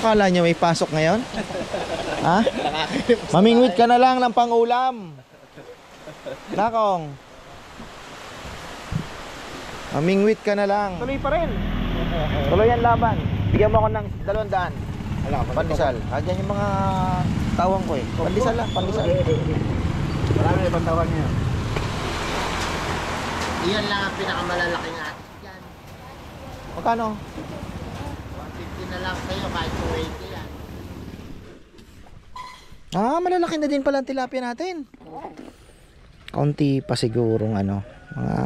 akala nyo may pasok ngayon? Ha? Mamingwit ka na lang ng pangulam. Nakong. Mamingwit ka na lang. Tuloy pa rin. Tuloy ang laban. Bigyan mo ako ng 200. Pandesal. Diyan yung mga tawang ko eh. Pandesal lang, pandesal. Marami na ibang tawag niya. Iyan lang ang pinakamalalaking atis dyan. Magkano? 150 na lang sa'yo kahit 280 yan. Malalaki na din pala ang tilapia natin. Kaunti pa sigurong ano. Mga...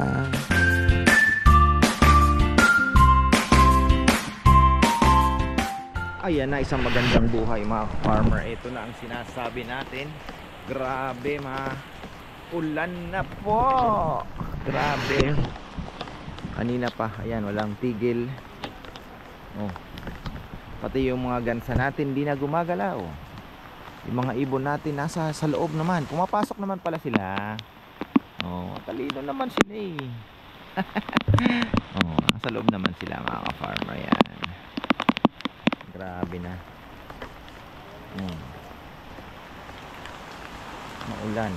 Ayan na, isang magandang buhay mga farmer. Ito na ang sinasabi natin. Grabe, ulan na po. Grabe. Kanina pa, ayan, walang tigil. Oh. Pati yung mga gansa natin hindi na gumagalaw. Yung mga ibon natin nasa sa loob naman. Pumapasok naman pala sila. Oh, talino naman sila eh. Oh, nasa loob naman sila mga farmer yan. Grabe na. Maulan.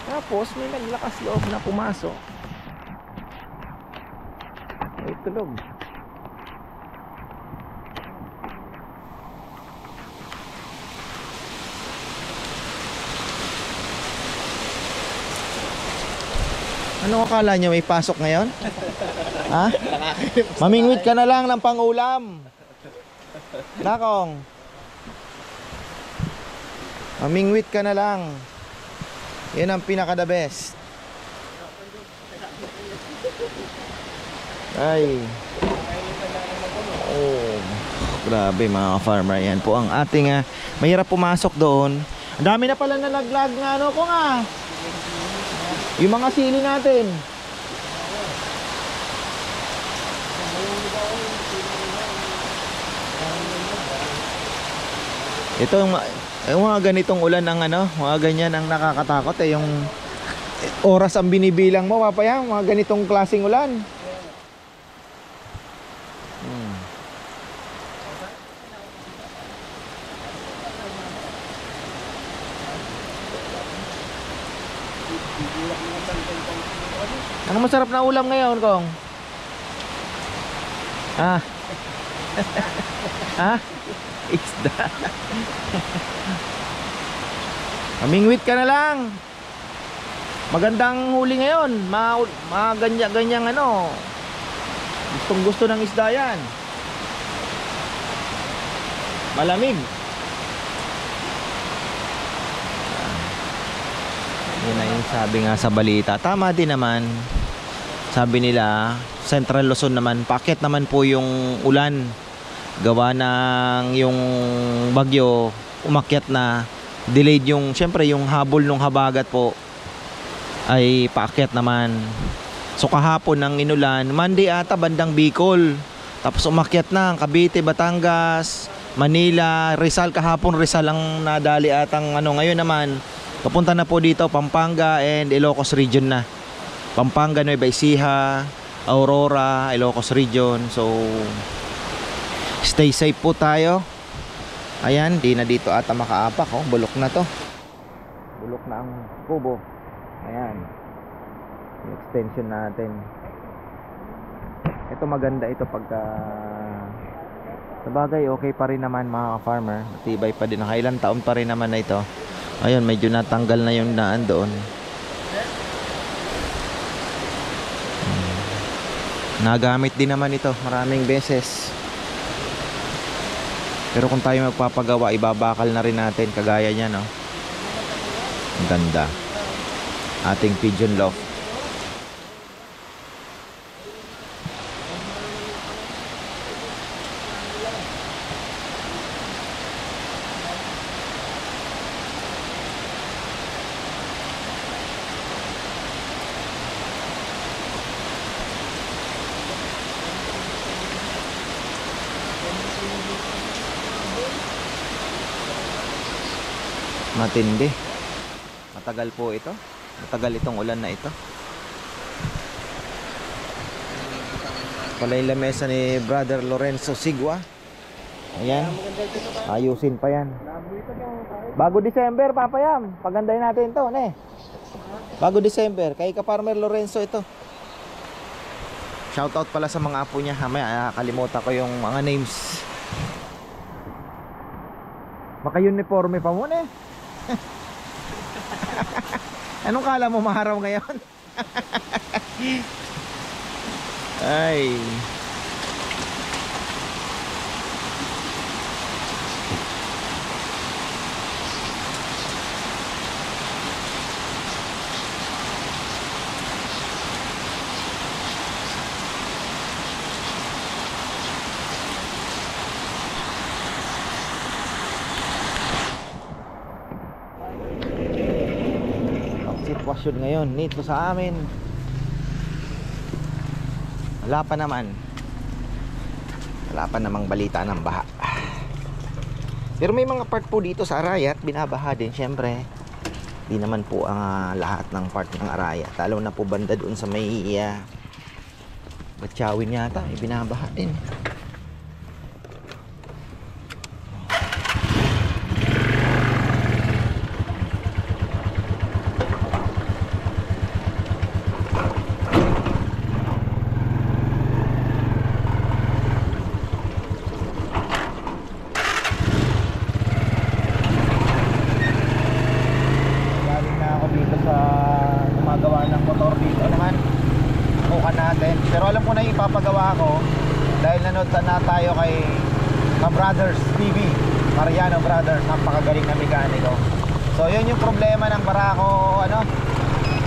Tapos may naglakas loob na pumasok. Ay tulog. Ano akala nyo may pasok ngayon? Ha? Mamingwit ka na lang ng pangulam. Nakong. Mamingwit ka na lang. Yan ang pinaka the best. Ay. Oh. Grabe mga farmer. Yan po ang ating mahirap pumasok doon. Ang dami na pala nalaglag nga ano ko nga. Yung mga sili natin. Ito yung mga ganitong ulan ng ano, mga ganyan ang nakakatakot eh, yung oras ang binibilang mo, papaya, mga ganitong klaseng ulan. Ano masarap na ulam ngayon, Kong? Ha? Isda. Mamingwit ka na lang. Magandang huli ngayon. Ganyang ano. Gustong gusto ng isda yan. Malamig. Yun na yung sabi nga sa balita. Tama din naman. Sabi nila, Central Luzon naman, paakyat naman po yung ulan. Gawa ng yung bagyo, umakyat na. Delayed yung, syempre yung habol ng habagat po ay paakyat naman. So kahapon ng inulan, Monday ata bandang Bicol. Tapos umakyat na, Cavite, Batangas, Manila, Rizal. Kahapon Rizal ang nadali atang ano. Ngayon naman papunta na po dito Pampanga and Ilocos region na. Pampanga, Nueva Ecija, Aurora, Ilocos region. So stay safe po tayo. Ayan, di na dito ata makaapak. Oh, bulok na to. Bulok na ang kubo. Ayan, yung extension natin. Ito maganda ito pagka sabagay okay pa rin naman mga farmer. Matibay pa din. Nakailang taon pa rin naman na ito. Ayun, medyo natanggal na yung daan doon. Nagamit din naman ito maraming beses. Pero kung tayo magpapagawa, ibabakal na rin natin kagaya niya, no? Ang ganda. Ating pigeon loft. Matindi. Matagal po ito. Matagal itong ulan na ito. Pala yung lamesa ni Brother Lorenzo Sigua. Ayan. Ayusin pa yan. Bago December, papayam. Pagandahin natin to, ne. Bago December, kay Ka-Farmer Lorenzo ito. Shoutout pala sa mga apo niya. Mamaya kalimutan ko yung mga names. Maka-uniforme pa muna eh. Anong kala mo maharaw ngayon? Ay. Sitwasyon ngayon dito sa amin, wala pa namang balita ng baha. Pero may mga part po dito sa Arayat binabaha din. Syempre di naman po ang lahat ng part ng Arayat, lalo na po banda doon sa may Batchawin yata, binabaha din. Pero alam ko na yung ipapagawa ko dahil nanood na tayo kay Brothers TV, Mariano Brothers, napakagaling na mekaniko. So yun yung problema ng Barako,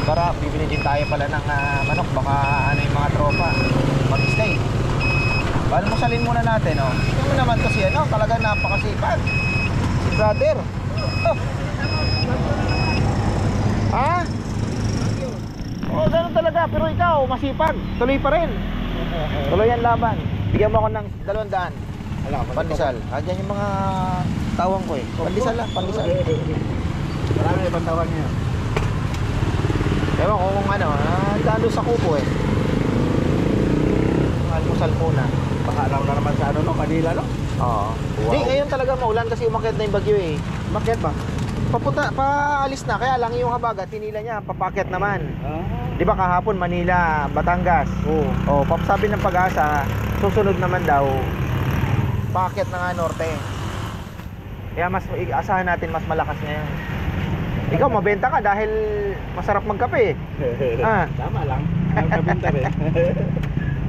Barak, bibili din tayo pala ng manok, baka yung mga tropa mag-stay. Balmusalin muna natin, Yung naman to si talagang napakasipag si brother. Ha? Oo, ganun talaga. Pero ikaw, masipag. Tuloy pa rin. Tuloy ang laban. Bigyan mo ako ng 200. Pandesal. Diyan yung mga tawang ko eh. Pandesal lang, pandesal. Marami na ibang tawag niya. Ewan ko kung lalo sa kupo eh. Almusal muna. Baka lang na naman sa Manila, no? Oo. Hindi, ngayon talaga maulan kasi umakyat na yung bagyo eh. Bakit ba? Paalis na. Kaya lang yung habagat, tinila niya, papakyat naman. Di ba kahapon Manila, Batangas? Oo. Sabi ng Pag-asa, susunod naman daw paakyat na nga norte. Kaya mas asahan natin mas malakas ngayon. Ikaw mabenta ka dahil masarap magkape. Tama lang. Nakabenta rin.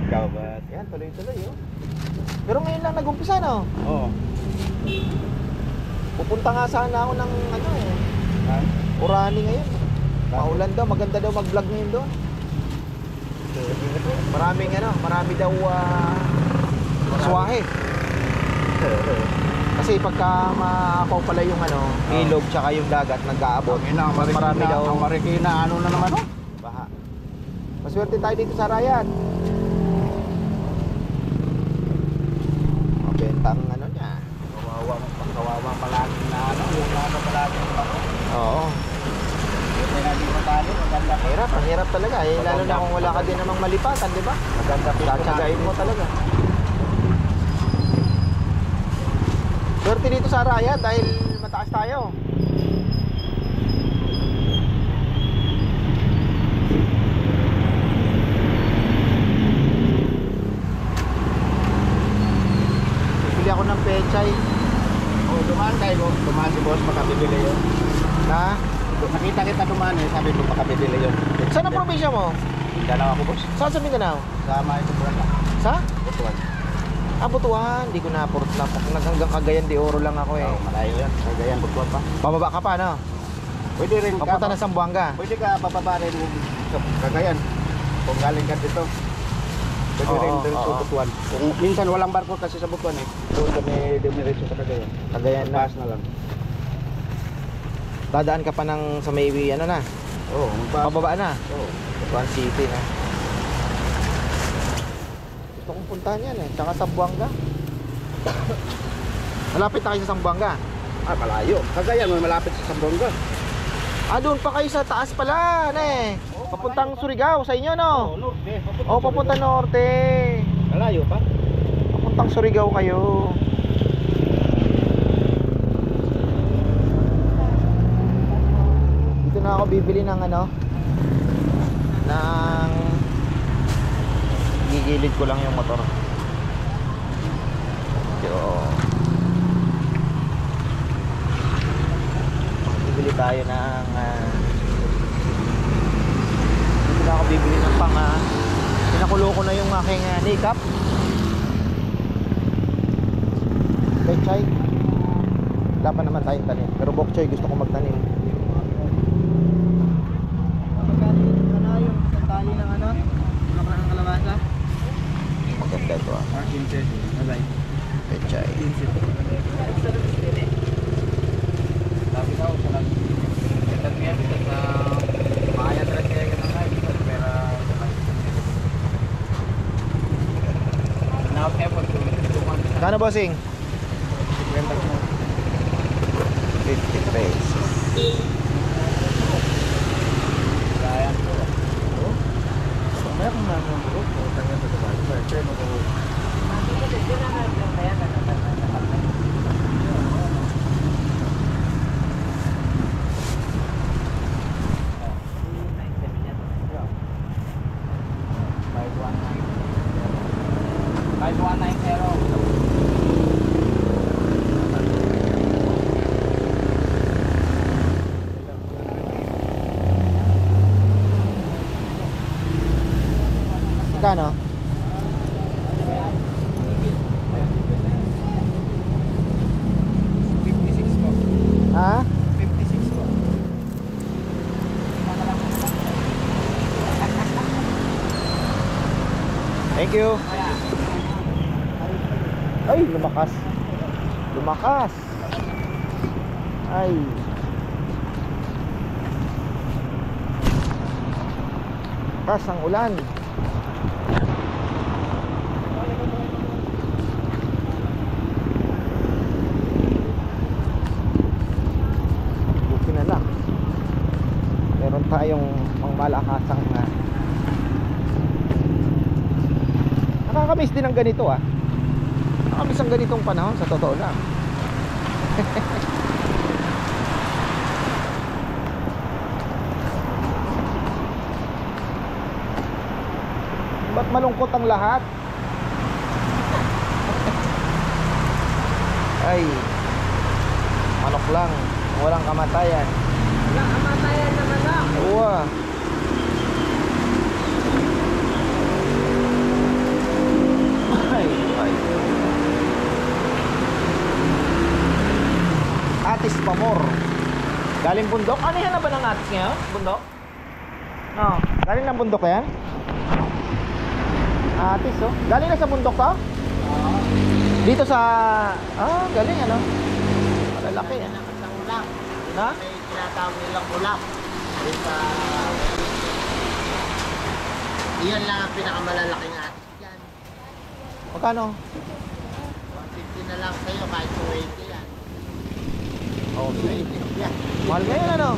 Ikaw ba? Yan, tuloy-tuloy Pero ngayon lang nag-umpisa Oo. Pupunta nga sana ako ng Urani ngayon. Maulan daw, maganda daw mag-vlog ngayon doon. Marami daw swahe. Kasi pagka maapaw pala yung ilog tsaka yung dagat nag-aabot. Marami daw. Ang Marikina, na naman Baha. Maswerte tayo dito sa Arayat. Mabentang niya. Kawawa palagi na yung lalo palagi ng bako. Oo. Ang hirap talaga lalo na kung wala ka din namang malipatan, di ba? Maganda Tsagain mo talaga. Swerte dito sa Arayat dahil mataas tayo. Bibili ako ng pechay. Dumaan kayo, dumaan si boss, makabibili yun. Nakita kita dumaan sabi ko makabibili yun. Saan ang probinsya mo? Mindanao ako boss. Saan sa Mindanao? Sa mga itubuan lang. Sa? Butuan. Butuan. Di ko na-port na. Hanggang Cagayan de Oro lang ako Malayo yan. Cagayan, Butuan pa. Pababa ka pa, Pwede rin papunta na Zamboanga. Pwede ka papaba rin sa Cagayan. Kung galing ka dito. Pwede rin sa Butuan. Kung minsan walang barko kasi sa Butuan doon kami dumiretso sa Cagayan. Cagayan na. Pass na lang. Dadaan ka pa ng sa may na? Oo. Pababa na? Oo. Butuan City na. Gusto kong puntahan yan Tsaka Zamboanga. Malapit na kayo sa Zamboanga? Malayo. Cagayan mo malapit sa Zamboanga. Doon pa kayo sa taas pala, papuntang Surigao sa inyo, no? Norte. Papunta norte. Malayo pa. Papuntang Surigao kayo. ako bibili ng ano, ng gigilid ko lang yung motor. So, bibili tayo ng hindi na ako bibili ng pinakulo ko na yung aking makeup. Pechay, wala pa naman tayong tanim, pero bok choy gusto ko magtanim. Yung sandali ng ano, ng kalabasa. Maganda ito ah. Pechay. Sabi daw sa lang. Ito niya dito sa Maya Trasega ng ay pera. Now effort to Kano bossing? 50 pesos. kaya ko. Oh. Meron na ng grupo, tanya sa bahay. Pero no ko. Kano? Ha? 56 po. Thank you. Ay, lumakas. Lumakas. Ay. Lakas ang ulan. Buti na lang. Meron tayong pangmalakasang nakakamiss din ang ganito ah. Nakakamiss ang ganitong panahon sa totoo lang. Ba't malungkot ang lahat? Ay, manok lang, walang kamatayan. Walang kamatayan naman na. Oo ah. Ay, ay. Atis Pamor. Galing bundok? Ano yan na ba ng atis ngayon? Bundok? No, galing ng bundok yan? Atis oh. Galing na sa bundok to? Dito sa... galing ano? Malalaki yan. Sa ulap. Na? May tinatawag nilang ulap. Sa... Iyan lang ang pinakamalalaking atis dyan. Magkano? 150 na lang sa'yo kahit 280 yan. Oh, 280 yan. mahal ngayon ano?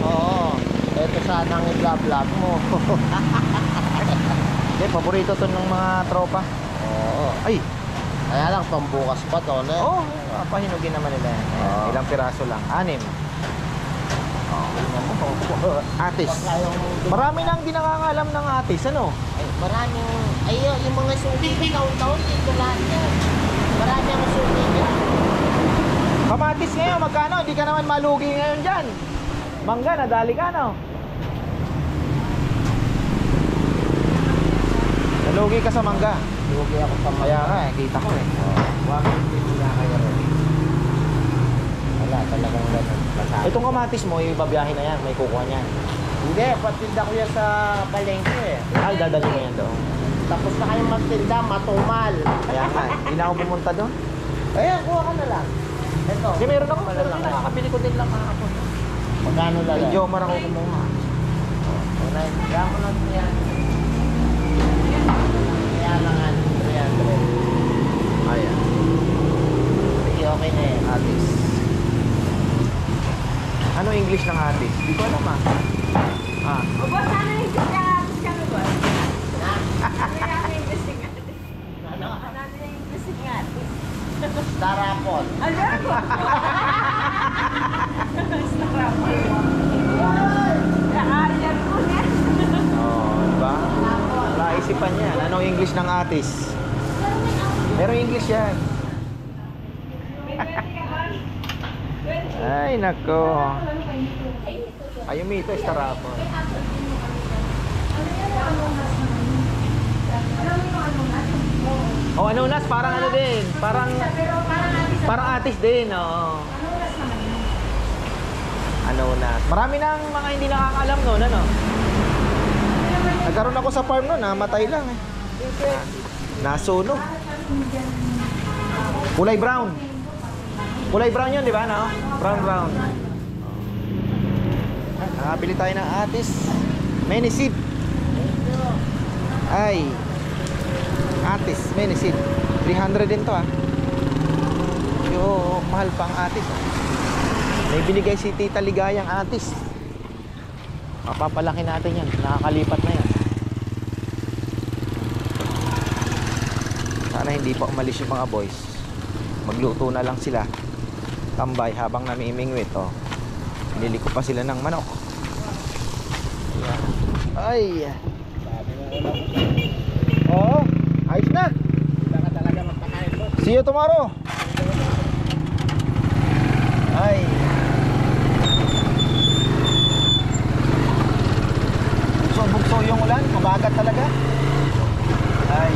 Oo. Ito sana ang i-vlog mo. Hindi, paborito to ng mga tropa. Oo. Ay! Kaya lang, pambukas pa to, ne? Oo, pahinugin naman nila yan. Ayan, Oo. ilang piraso lang? 6. Atis. Marami nang di nakakalam ng atis, ano? Ay, maraming, yung mga suki, taon-taon dito lahat yan. Marami ang suki dyan. Kamatis ngayon, magkano? Hindi ka naman malugi ngayon dyan. Mangga, nadali ka, no? Nalugi ka sa mangga. Lugi ako sa Kaya nga, kita ko eh. Wakit din na kayo rin. Wala, talagang ganun. Masabi. Itong kamatis mo, ibabiyahin na yan. May kukuha niyan. Hindi, patinda ko yan sa palengke eh. Ay, dadali mo yan doon. Tapos na kayong magtinda, matumal. Kaya nga, hindi na ako pumunta doon. Kaya, kuha ka na lang. Ito. Kasi meron ako, malalaki. nakakabili ko din lang kahapon. Magkano lang? Kay Jomar ako kumuha. Alright, kaya mo lang yan. Kaya lang nga, 300. Ayan. Sige, okay na yan. Atis. Ano English ng atis? Hindi ko alam ah. Boss, ano yung gusto ka ba? Ha? Ano yung English nga? Ano? Ano yung English nga? Star apple. Ano ba? Star apple. kaisipan yan. Anong English ng atis? Pero English yan. Ay, nako. Ayumito, estarapo. Oh, ano nas? Parang ano din. Parang atis din, oh. Ano nas? Marami nang mga hindi nakakaalam noon, ano? Nagkaroon ako sa farm noon, namatay lang eh. Nasunog. Kulay brown. Kulay brown yun, di ba, no? Brown. Nakabili tayo ng atis. Many seed. Ay. Atis, many seed. 300 din to, ah. Yo, mahal pang atis. May binigay si Tita Ligayang atis. Mapapalaki natin yan. Nakakalipat na yan. Sana hindi pa umalis yung mga boys. Magluto na lang sila. Tambay habang namimingwit, oh. Nili ko pa sila ng manok. Ay. Oh, ayos na. See you tomorrow. Ay. Bugso yung ulan, kumagat talaga. Ay.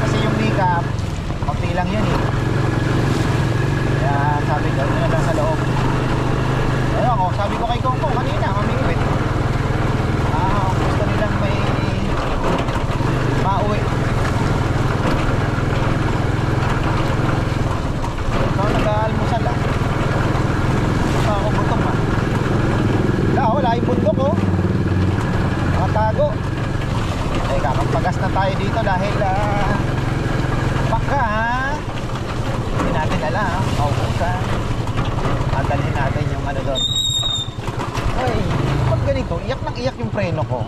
Kasi yung makeup, konti lang yun eh. Kaya sabi ko, na lang sa loob. Ayun ako, sabi ko kay Kongkong kanina, mamingwit. Gusto nilang may mauwi. Ikaw nag-aalmusal ah. Baka ako gutom ah. Wala yung bundok oh. Nakatago. Teka, magpagas na tayo dito dahil baka hindi natin alam. Maubusan. Adalhin natin yung ano doon. Ay, pag ganito, iyak nang iyak yung preno ko.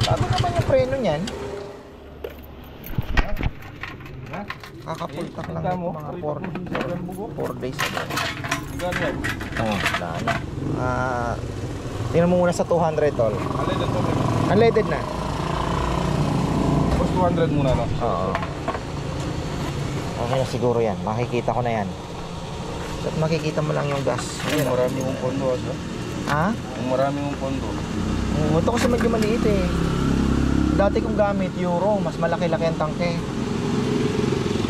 Bago naman yung preno niyan. Kakapultak lang ito mga 4 days ago. Oo, daan. Tingnan mo muna sa 200 tol. Unleaded na. First 200 muna no? Oo. Okay na siguro yan. Makikita ko na yan. So, makikita mo lang yung gas. Ayun, marami mong pondo. Ha? Marami mong pondo. Ito kasi medyo maliit eh. Dati kong gamit euro, mas malaki-laki ang tangke.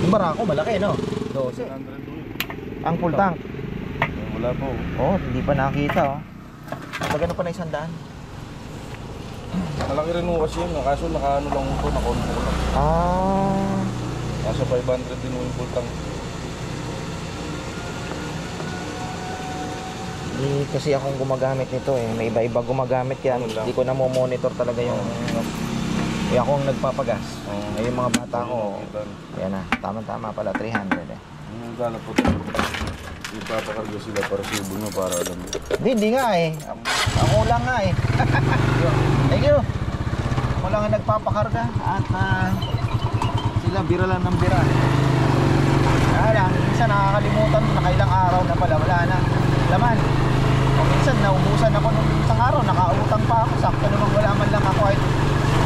Yung barako malaki no? 12. Ang full tank. Wala po. Oh, hindi pa nakita oh. Magano pa na 100? Malaki rin mo kasi yun. Kaso nakaano lang ito, nakonto lang. Nasa 500 din yung full tank. Hindi kasi akong gumagamit nito eh. May iba-iba gumagamit kaya hindi ko na mo-monitor talaga yung kaya ako ang nagpapagas. Ay yung mga bata ko. Yan na, tama-tama pala 300 eh. Gala po ito. Ipapakarga sila para subo nyo para alam nyo. Hindi nga eh. Ako lang nga eh. Thank you. Ako lang ang nagpapakarga at sila bira lang ng bira. Kaya lang, minsan nakakalimutan nakailang araw na pala wala na laman. O minsan naubusan ako nung isang araw, nakautang pa ako. Sakto namang wala man lang ako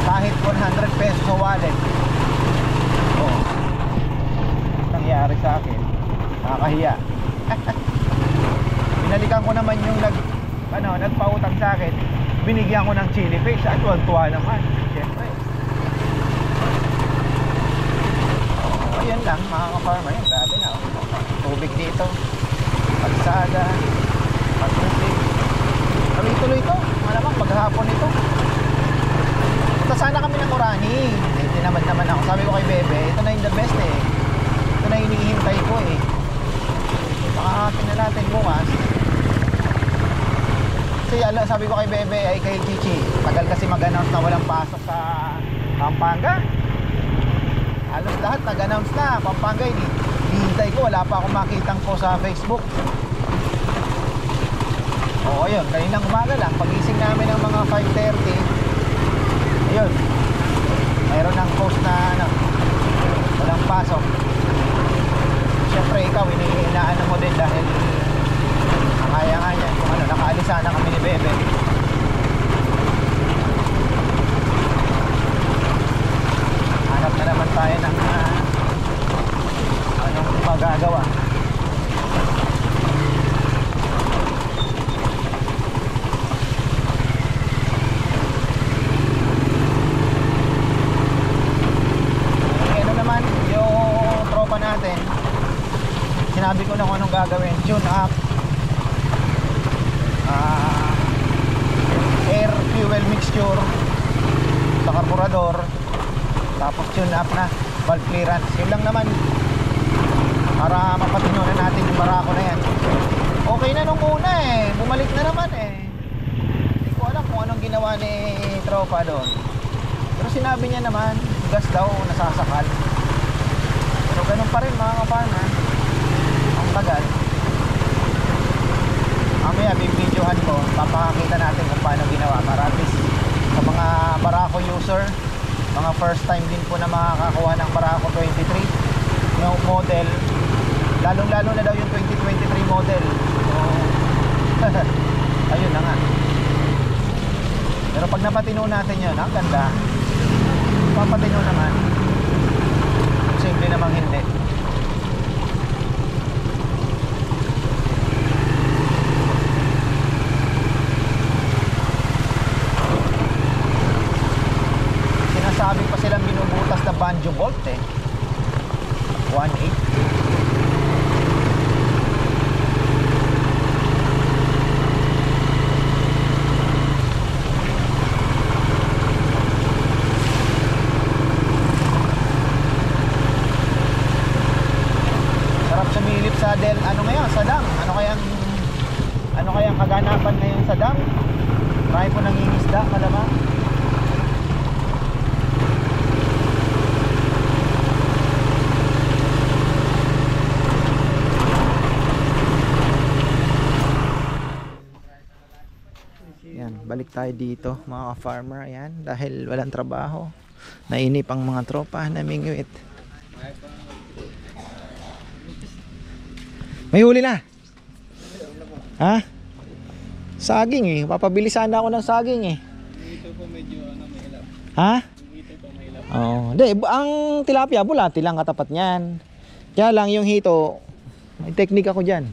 kahit 100 pesos sa wallet. Oo. Nangyari sa akin. Nakakahiya. Binalikan ko naman yung nagpautang sa akin. Binigyan ko ng chili fish at tuwa naman. Siyempre. Ayan lang mga ka-farmer. Grabe na. Tubig dito. Pagsada. Pagtubig. Tuloy-tuloy ito. Malamang maghapon ito. Punta sana kami ng Orani. Hindi naman ako. Sabi ko kay Bebe, ito na yung the best eh. Ito na yung hinihintay ko eh. Makakakin na natin bukas. Kasi sabi ko kay Bebe ay kay Chichi, tagal kasi mag-announce na walang pasok sa Pampanga. Halos lahat nag-announce na. Pampanga, hihintay ko. Wala pa akong makitang ko sa Facebook. Oo, ayun. Kaninang umaga lang. Pagising namin ng mga 5:30. Ayun. Mayroon ng post na walang pasok. Siyempre ikaw, inaano mo din dahil kaya nga yan. Kung nakaalisa na kami ni Bebe. Sinabi ko na kung anong gagawin. Tune up, air fuel mixture sa carburetor, tapos tune up na valve clearance. Yun lang naman, para mapatino na natin yung barako na yan. Okay na nung una eh, bumalik na naman eh. Hindi ko alam kung anong ginawa ni tropa doon, pero sinabi niya naman gas daw nasasakal. Pero ganun pa rin mga kapartner, ang tagal. Mamaya bibidyohan ko, papakita natin kung paano ginawa, para at least sa mga barako user, mga first time din po na makakakuha ng barako 23 yung model, lalong lalo na daw yung 2023 model. So ayun na nga. Pero pag napatino natin yun, ang ganda. Papatino naman, simple namang hindi. Sinasabi pa silang binubutas na banjo bolt eh, 1.8. Sa Del, ano ngayon, sa dam? Ano kayang kaganapan ngayon sa dam? Marami po nangingisda, malamang. Yan, balik tayo dito mga farmer. Ayan, dahil walang trabaho, nainip ang mga tropa, namingwit. May huli na. Ha? Saging eh. Papabili sana ako ng saging eh. Ito po medyo mahilap. Ha? Ito po mahilap. Oo. Hindi, ang tilapia, bulati lang katapat niyan. Kaya lang yung hito, may teknik ako dyan.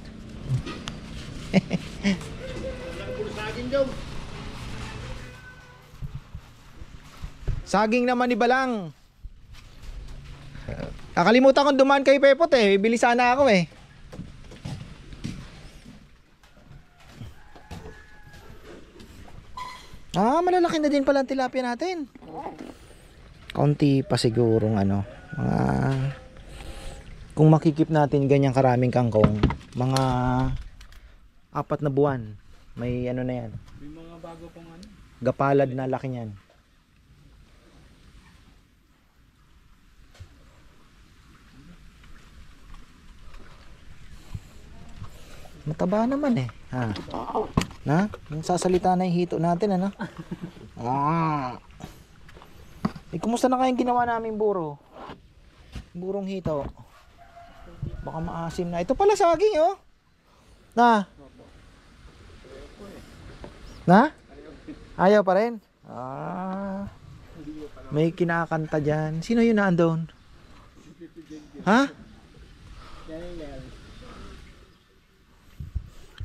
Saging naman iba lang. Nakalimutan kong dumaan kay Pepot eh. Bili sana ako eh. Malalaki na din pala ang tilapia natin. Kaunti pa sigurong ano, mga, kung makikip natin ganyang karaming kangkong, mga 4 na buwan, may ano na yan. May mga bago pong ano. Gapalad na laki niyan. Mataba naman eh. Ha? Na? Yung sasalita na yung hito natin, ano? Kumusta na kayong ginawa namin buro? Burong hito. Baka maasim na. Ito pala saging, oh. Na? Na? Ayaw pa rin? May kinakanta dyan. Sino yun na andon? Ha?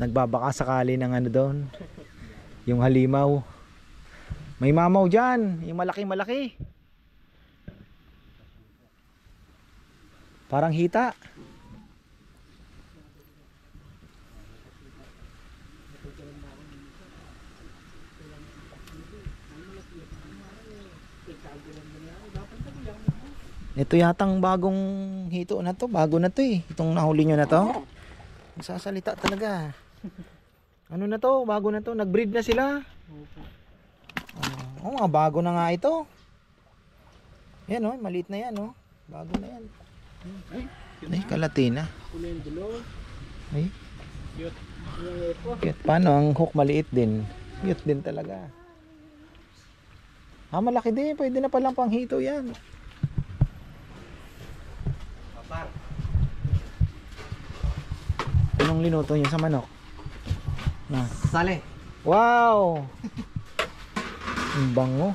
Nagbabaka sakali ng ano doon, yung halimaw. May mamaw dyan, yung malaki-malaki. Parang hita. Ito yatang bagong hito na to, bago na to eh. Itong nahuli nyo na to. Sasalita talaga. Ano na to? Bago na to. Nag-breed na sila. Oo, bago na nga ito. Yan oh, maliit na yan oh. Bago na yan. Ay, kalati na. Ay. Cute. Paano ang hook maliit din? Cute din talaga. Malaki din. Pwede na palang panghito yan. Anong linuto niyo sa manok? Na. Sale. Wow! Ang bango.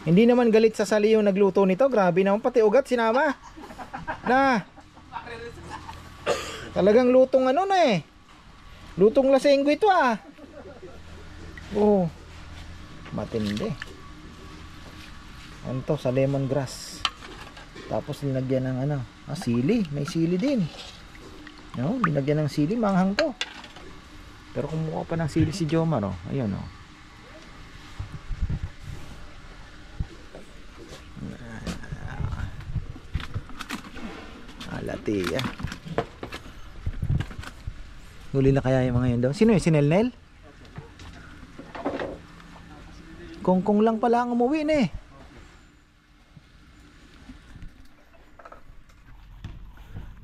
Hindi naman galit sa sali yung nagluto nito. Grabe naman, pati ugat sinama. Na. Talagang lutong ano na eh. Lutong lasenggo ito ah. Oh. Matindi. Ano to? Sa lemongrass. Tapos linagyan ng ano, sili. May sili din. No, linagyan ng sili, manghang to. Pero kumuha pa ng sili si Jomar, oh. Ayun, oh. Alati, ah. Huli na kaya yung mga yun daw. Sino yun? Si Nelnel? Kongkong lang pala ang umuwi na eh.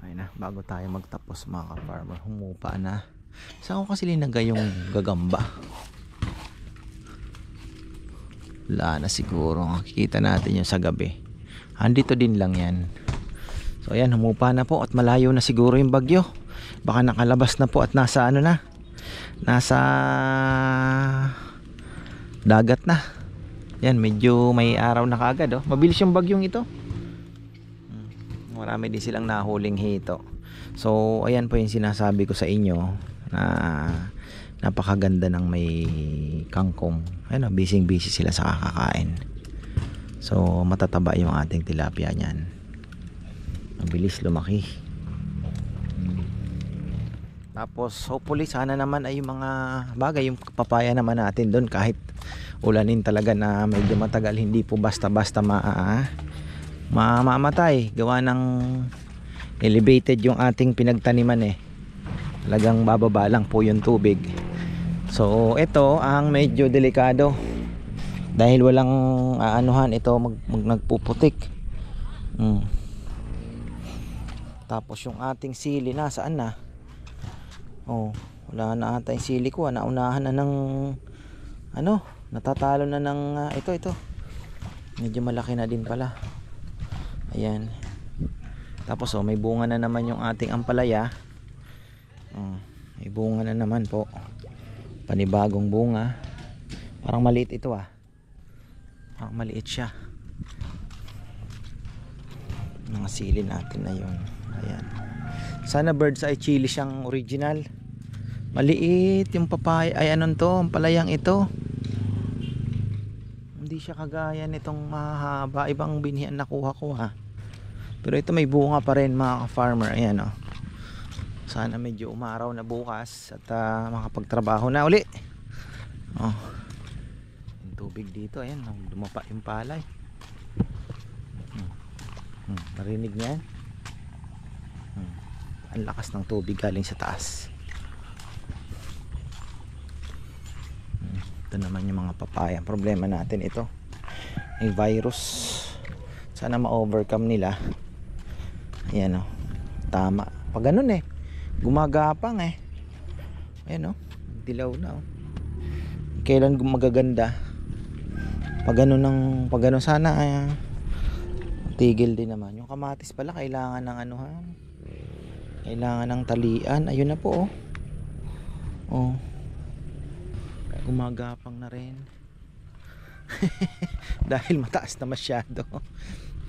Ayun na, bago tayo magtapos mga ka-farmer, humupa na. Saan ko kasi linagay yung gagamba? Wala na siguro. Makikita natin yung sa gabi. Andito din lang yan. So ayan, humupa na po at malayo na siguro yung bagyo. Baka nakalabas na po at nasa ano na, nasa dagat na. Yan, medyo may araw na kaagad, oh. Mabilis yung bagyong ito. Marami din silang nahuling hito. So ayan po yung sinasabi ko sa inyo, na napakaganda ng may kangkong. Ayun, busy sila sa kakakain. So matataba yung ating tilapia niyan. Mabilis lumaki. Tapos hopefully sana naman ay yung mga bagay, yung papaya naman natin doon, kahit ulanin talaga na medyo matagal, hindi po basta-basta mamatay. Gawa ng elevated yung ating pinagtaniman eh. Talagang bababa lang po yung tubig. So ito ang medyo delikado. Dahil walang aanuhan ito, nagpuputik. Tapos yung ating sili nasaan na? Oh, wala na ata yung sili ko. Naunahan na ng ano, natatalo na ng ito. Medyo malaki na din pala. Ayan. Tapos oh, may bunga na naman yung ating ampalaya. May bunga na naman po. Panibagong bunga. Parang maliit ito ah. Parang maliit siya. Mga sili natin na yun. Ayan. Sana bird's eye chili siyang original. Maliit yung papaya. Ay anong to? Ang palayang ito. Hindi siya kagaya nitong mahaba. Ibang binhian nakuha ko ha. Pero ito may bunga pa rin mga ka-farmer. Ayan o. Sana medyo umaraw na bukas. At makapagtrabaho na uli. Oh. Yung tubig dito. Ayan. Dumapa yung palay. Narinig niya yan? Ang lakas ng tubig galing sa taas. Ito naman yung mga papaya. Problema natin ito, may virus. Sana ma-overcome nila. Ayan o. Tama. Pag ganun eh, gumagapang eh. Ayan o. Dilaw na o. Kailan magaganda? Pag ganun sana tigil din naman. Yung kamatis pala kailangan ng anuhan. Kailangan ng talian. Ayun na po oh. Oh. Gumagapang na rin. Dahil mataas na masyado.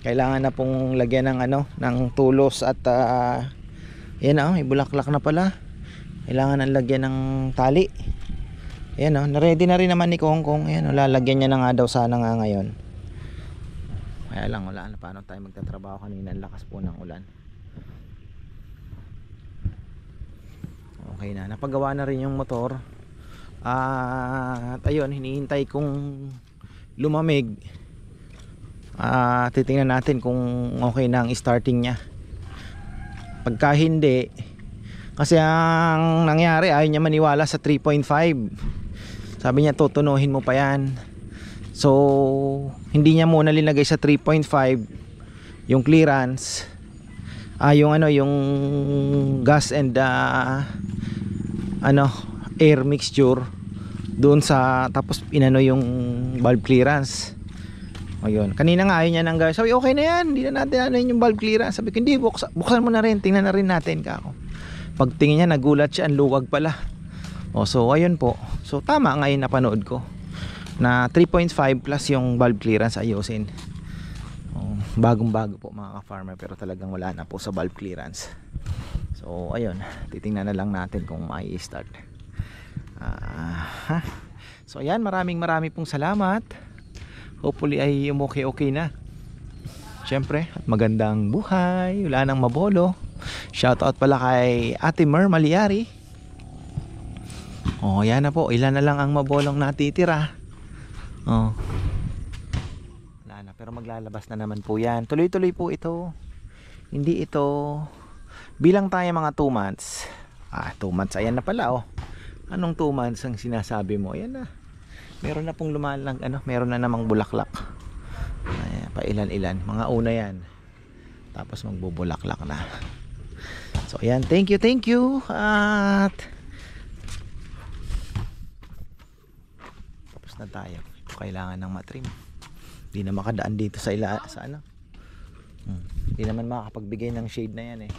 Kailangan na pong lagyan ng ng tulos at ayan oh, may bulaklak na pala. Kailangan nang lagyan ng tali. Ayan oh, na-ready na rin naman ni Kongkong. Ayan oh, lalagyan niya na nga daw sana nga ngayon. Kaya lang wala na, paano tayo magtatrabaho kanina, ang lakas po ng ulan. Okay na, napagawa na rin yung motor. At ayun, hinihintay kong lumamig. Titingnan natin kung okay na ang starting niya. Pagka hindi, kasi ang nangyari, ayaw niya maniwala sa 3.5. Sabi niya tutunuhin mo pa yan. So hindi niya muna linagay sa 3.5 yung clearance, yung gas and air mixture doon sa, tapos yung valve clearance. Ayun, kanina nga ayaw niya nang gawin. Sabi okay na yan, hindi na natin yung valve clearance. Sabi ko hindi, buksan mo na rin, tingnan na rin natin kako. Pagtingin niya nagulat siya, ang luwag pala. So ayun po, so tama ngayon napanood ko na 3.5 plus yung valve clearance ayusin. Bagong bago po mga ka-farmer, pero talagang wala na po sa valve clearance. So ayun, titingnan na lang natin kung mai-start. So ayan, maraming pong salamat. Hopefully ay okay na. syempre, at magandang buhay. Wala nang mabolo. Shoutout pala kay Ate Mer Maliari. Oh, yan na po. Ilan na lang ang mabolong natitira. Oh. Wala na, pero maglalabas na naman po yan. Tuloy-tuloy po ito. Hindi ito. Bilang tayo mga 2 months. 2 months. Ayan na pala, oh. Anong 2 months ang sinasabi mo? Ayan na. Meron na pong lumalang, meron na namang bulaklak. Ayan, pailan-ilan. Mga una yan. Tapos magbubulaklak na. So, ayan. Thank you, thank you. At tapos na tayo. Ito kailangan ng matrim. Hindi na makadaan dito sa ano. Hindi naman makakapagbigay ng shade na yan eh.